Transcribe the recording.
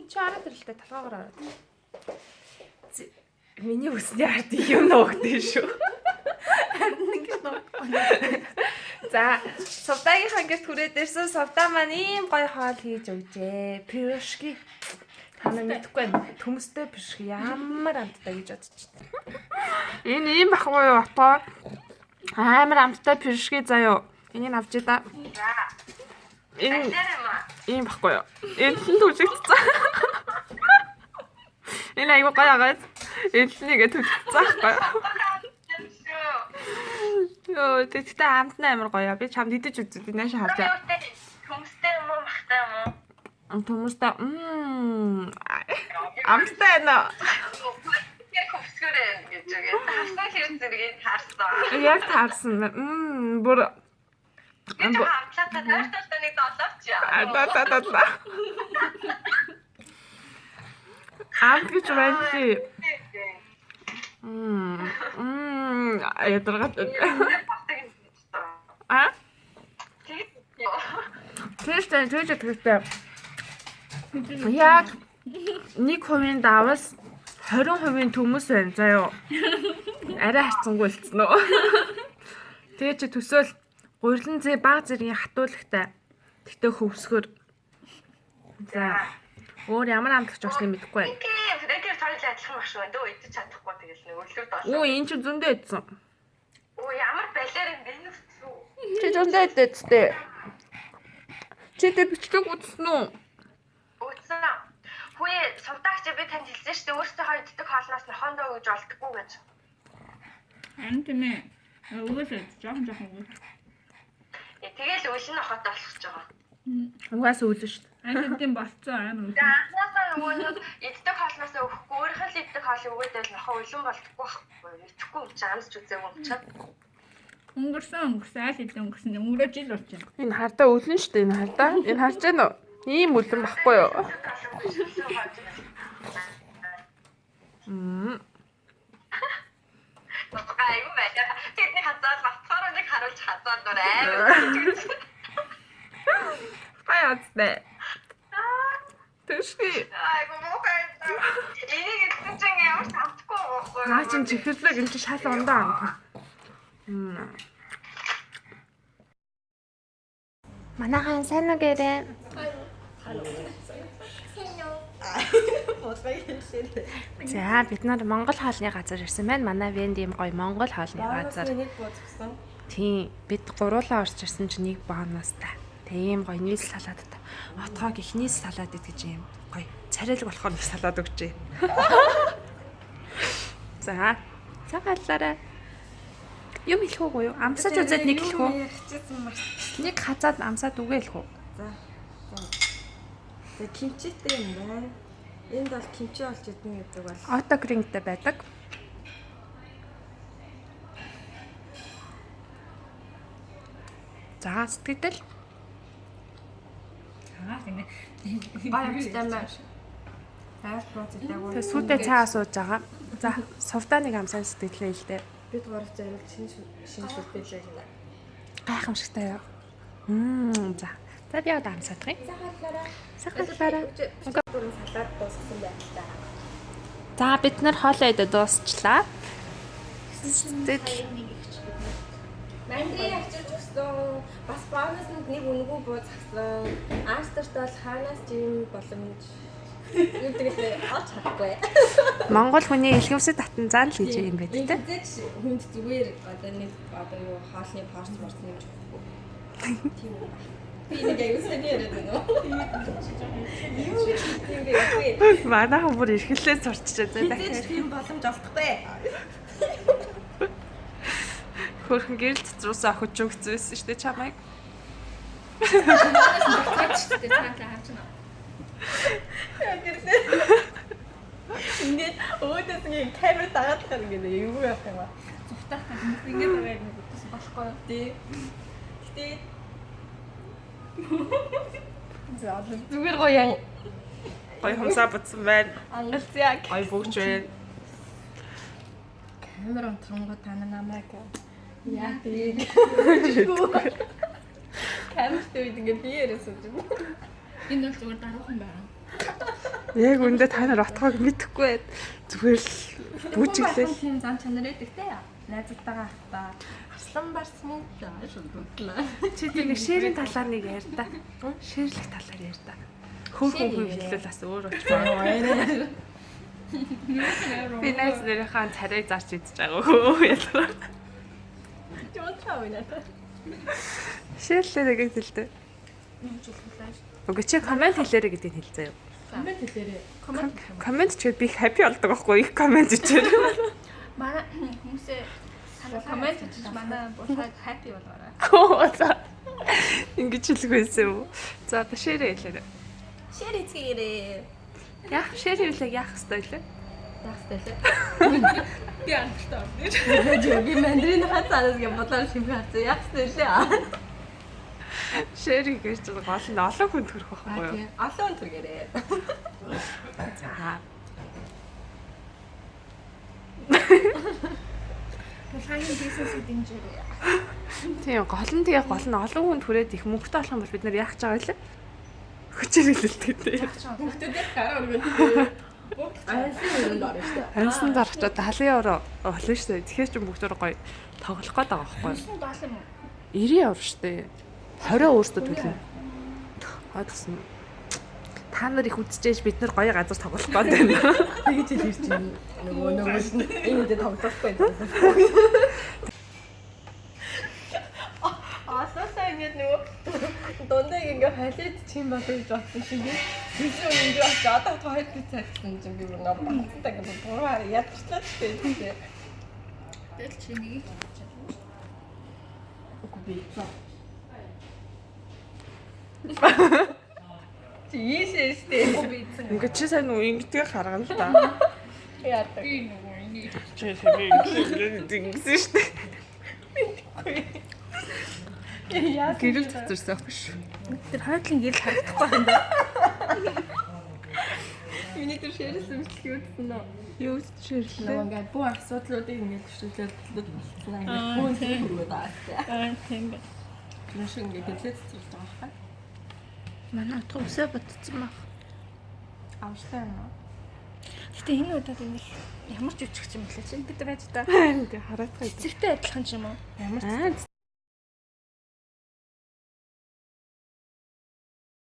Чараад ирлээ талгаагаар ороод. Миний үсний ард юм ногдсон шүү. Харин ингэж ногдсон. За, Совдагийнхаа гэрт хүрээд ирсэн. Совда маань ийм гоё хоол хийж өгжээ. Пирожки. Та нар мэдгүй байна. Төмөстэй пирожки ямар амттай гэж бодож байна. Энэ ийм байхгүй юу, апа? Амар амттай пирожки заяо. Энийг авч идэ. За. Энэ ийм байхгүй юу? Энэ л түлэгдсэн. Энэ айгуу гоё агаад. Эдлэгээ түлэгдсэн байхгүй юу? Йоо, тэгтээ амтнаа амар гоё. Би чамд идэж үзээд нээш харjaa. Төмстэй юм уу, махтай юм уу? Төмөстэй. Амттай нөө. Хөвсгөрэй гэж үгээд. Харсан хэрэг зэрэг таарсан. Яг таарсан. Бүр энэ хамтлаа дайрталтай нэг долооч яа. Амт гэж байна чи. Ядаргаад. А? Тэгтээ. Яг 1% давас 20% төмөс байна заяо. Арай харцсангүй болцсон уу? Тэгээ чи төсөөл гурилан зэ баг зэргийн хатуулагтай. Тэгтээ хөвсгөр. За. Өөр ямар амтлагч орсныг мэдэхгүй байна. Фрэнкер цаалаа адилхан маш байна. Дөө идэж чадахгүй тэгэл нэг өглөө долоо. Оо энэ ч зөндөө идсэн. Оо ямар балер юм бэ нүцүү. Чи зөндөө идээдтэй. Чи тэр бичлэг үзсэн үү? Үзсэн. Хөөе, сувдагч би танд хэлсэн шүү дээ. Өөртөө иддэг хоолноос нохондоо гэж олддоггүй гэж. Харин тийм ээ. Өгөөсөө жоохон өгөөс. Тэгэл үлэн нохотой болгож байгаа. Угаас үлэн шүү дээ. Анид тийм болцсон амар За анхнаасаа нөгөө иддэг хоолноос өгөхгүй өөрийнх нь иддэг хоолыг өгөөд байл нохоо үлэн болдоггүй байхгүй. Итгэхгүй юм чи амсч үзээгүй юм чад. өнгөрсөн айл хэдэн өнгөрсөн өнгөрөө жил болж байна. Энэ хардаа үлэн шүү дээ. Энэ хардаа. Энэ харж байна уу? Ийм үлэн багхгүй юу? Бага юм байна. Тэдний хазаад батгаар нэг харуулж хазаад нөр амар. Баяцтай. Тэшки. Айгу мохой. Энийг идсэн чинь ямар тавтахгүй байхгүй. Наа чин чихэрлэг энэ чи шал ундаа. Манайхан сайн уу гэрээ? За бид нар Монгол хоолны газар ирсэн байна. Манай венд ийм гоё Монгол хоолны газар. Тийм бид гуруулаа орж ирсэн чинь нэг бооноос та. Тийм гоё нийс салааттай. Отгоог их нийс салаад гэж ийм гоё царайлаг болохоор нэг салаад өгчээ. За цагаалаарай. Юм хэлэх үү юу? Амсаж үзээд нэг хэлэх үү? Нэг хазаад амсаад үгээ хэлэх үү? За. Кимчитэй юм байна. Энд бол кимчи болж идэнэ гэдэг бол Автокрингтэй байдаг. За сэтгэл. баяртай байна. Хайр процедурыг Тэгээ сүйдээ цаа асууж байгаа. За совдааныг амсаа сэтгэлээ л дээ. бид гурав зэрэг шинэ шүлбэлээ гэнэ. Гайхамшигтай юу? За. За би одоо амсаадах юм. Сахалаараа. Дөрөв салаад дууссан байна та. За бид нар хоолоо идэ дуусчлаа. Сэтгэл. Мандрыг авчирч өгсөн. Бас бонус нэг үнэгүй буу загсан. Астарт бол хаанаас юм боломж юу гэдэг олж харахгүй. Монгол хүний илгэвсэд татан зан л гэж юм байдаг те. Тэгэж хүнд зүгээр одоо нэг одоо юу хоолны порц нэмж өгөхгүй. Тийм үү. Би нэг аюултай яриад байна уу? Манайхан бүр эрхлэлээ сурчжээ зэ дахиад. Тийм боломж олдохгүй. Хөрхөн гэрэл цэцрүүсээ охиж өгсөн байсан шүү дээ чамайг. Ингээд өөдөөс нэг камер дагаад байгаа юм гэдэг юу яах юм бэ? Зүгтах гэж ингэж байгаа юм гэсэн болохгүй. Тий. Гэтэ Зүгээр гоён. Гоё хамсаа бутсан байна. ангалц яг Гоё бүгж байна. камер онтронгоо та намайг яа тий. ширлтэй үед ингээд биеэрээ сууж юм. Энэ бол зүгээр даруухан байна. Яг үндэ та нар отгоог мэдэхгүй байд. Зүгээр л бүжиглээ. Тийм зан чанар байдаг те. Найзтайгаа хата. Арслан барсан шүлгүтлээ. Чи тийм нэг ширийн талаар нэг яар та. Ширлэх талаар яар та. Хөөхөн хэлвэл бас өөр очиж. Би найз нэрийн царай зарч идэж байгаа хөө ялгаа. Жонтаа байна. Ширлээ нэг хэлдэ. Уг чи комент хэлээрэй гэдгийг хэлцээ. Комент хэлээрээ. Комент ч би хаппи болдог байхгүй их комент ичээр. Манай хүмүүсээ комент хийж манай буушаад happy болоорой. Оо за. Ингэж хэлэх байсан юм. За одоо ширээ хэлээрэй. Шэр эцгээрээ. Яах ширээ хэлээ яах хэвтэй лээ. Яахтай лээ. Би амттай орно. Би мандрин хацаас гэж бодлоо шимхэ хацаа. Яахтай лээ. Ширээ гэж гол нь олон хүн төрөх байхгүй юу? Тийм. Олон төргээрээ. За. Тулгааны бизнесийг дэмжээрэй. Тийм гол нь тэгээ гол нь олон хүн түрээд их мөнгөтэй болох юм бол бид нар яах гэж байгаа вэ? Хүчээр хэлэлтэй дээ. Хүүхдүүдээр гараа өргөдөг. Айсан юм даа шүү дээ. Ансан дарахчаа 70 евро болно шүү дээ. Тэгэхээр ч бүгдээр гоё тоглох гээд байгаа байхгүй юу? 70 юм уу? 90 евро шүү дээ. 20 өөртөө төлнө. Хадсан. Та нар их үзчихэж бид нар гоё газар тоглох гээд байна. Тэгэж хэлж чинь нөгөө энэ үедээ тоглохгүй байсан. Асаасаа ингэж нөгөө дундаа ингээ халид чим баг гэж бодсон шиг тийм ингээ бас одоо тохиолд би цайсан чинь би нөгөө бацтай ингээ буруу ядчихлаа гэдэг. Тэгэл чи нэг их хийж Үгүй би. Тийшээстэй. Ингээ чи сайн уу ингэдэг харгана л та. Яадаг. би нөгөө энийг Чи ингэ ингэсэн шүү дээ. Гэрэл цацарсан биш. тэр хойдлын гэрэл харагдахгүй юм байна. Миний тэр ширээс өмчлөг үзсэн нөө. Юу ч ширлээ. Нөгөө ингээ бүх асуудлуудыг ингээ төвшүүлээд болчихлоо ингээ хүн зүрхрүү даастай. Тийм байна. Маш ингээ гэлээ цэцэрлж байгаа хэрэг. Манай утга үсээ бодсон баг. Авшлаа юм уу? Гэтэ энэ удаад энэ ямар ч үчигч юм блэ чи бид байж та. Ингээ хараад байгаа. Цэцэгтэй адилхан ч юм уу? Ямар